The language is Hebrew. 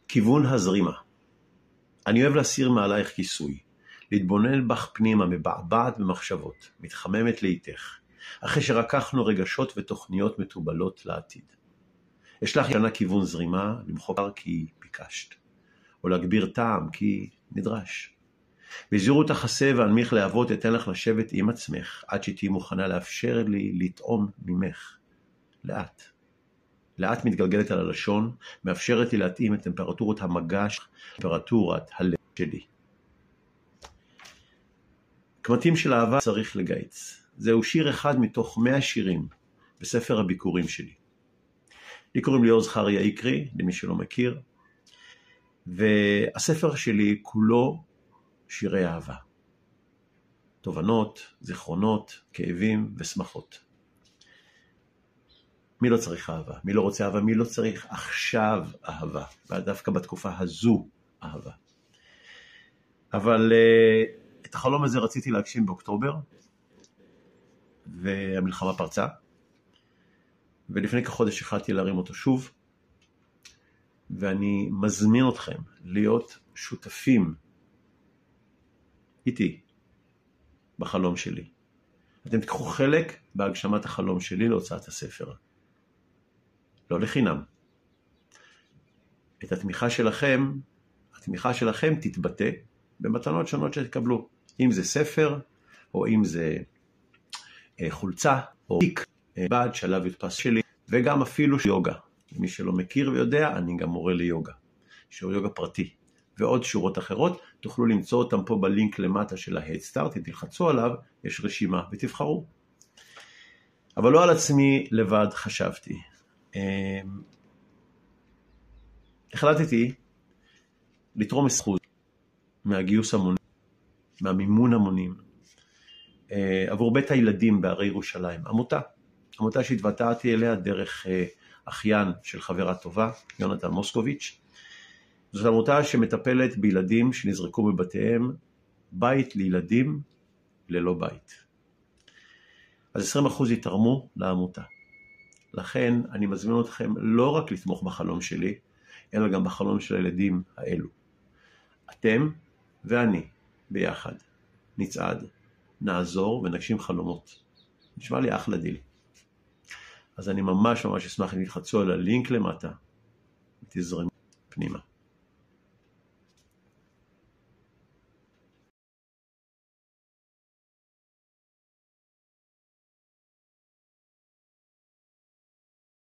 כיוון הזרימה. אני אוהב להסיר מעלייך כיסוי, להתבונן בך פנימה, מבעבעת במחשבות, מתחממת לאיתך, אחרי שרקחנו רגשות ותוכניות מטובלות לעתיד. יש לך שנה כיוון זרימה, למחוק כי ביקשת, או להגביר טעם כי נדרש. בזהירות החסה ואנמיך להבות אתן לך לשבת עם עצמך, עד שתהי מוכנה לאפשר לי לטעום ממך. לאט. לאט מתגלגלת על הלשון, מאפשרת לי להתאים את טמפרטורת המגע, טמפרטורת הלב שלי. קמטים של אהבה צריך לגייץ. זהו שיר אחד מתוך 100 שירים בספר הביקורים שלי. לי קוראים ליאור זכריה יקרי, למי שלא מכיר, והספר שלי כולו שירי אהבה. תובנות, זיכרונות, כאבים ושמחות. מי לא צריך אהבה? מי לא רוצה אהבה? מי לא צריך עכשיו אהבה? ודווקא בתקופה הזו אהבה. אבל את החלום הזה רציתי להגשים באוקטובר, והמלחמה פרצה, ולפני כחודש החלטתי להרים אותו שוב, ואני מזמין אתכם להיות שותפים איתי בחלום שלי. אתם תקחו חלק בהגשמת החלום שלי להוצאת הספר. לא לחינם. את התמיכה שלכם תתבטא במתנות שונות שתקבלו. אם זה ספר, או אם זה חולצה, או תיק, בעד שלב יודפס שלי, וגם אפילו יוגה. מי שלא מכיר ויודע, אני גם מורה ליוגה. שיעור יוגה פרטי. ועוד שורות אחרות, תוכלו למצוא אותם פה בלינק למטה של ה-Head Start, תלחצו עליו, יש רשימה ותבחרו. אבל לא על עצמי לבד חשבתי. החלטתי לתרום 20% מהגיוס המונים, מהמימון המונים, עבור בית הילדים בערי ירושלים. עמותה שהתוודעתי אליה דרך אחיין של חברה טובה, יונתן מוסקוביץ'. זאת עמותה שמטפלת בילדים שנזרקו בבתיהם, בית לילדים ללא בית. אז 20% יתרמו לעמותה. לכן אני מזמין אתכם לא רק לתמוך בחלום שלי, אלא גם בחלום של הילדים האלו. אתם ואני ביחד נצעד, נעזור ונגשים חלומות. נשמע לי אחלה דיל. אז אני ממש אשמח אם תלחצו על הלינק למטה ותזרמו פנימה.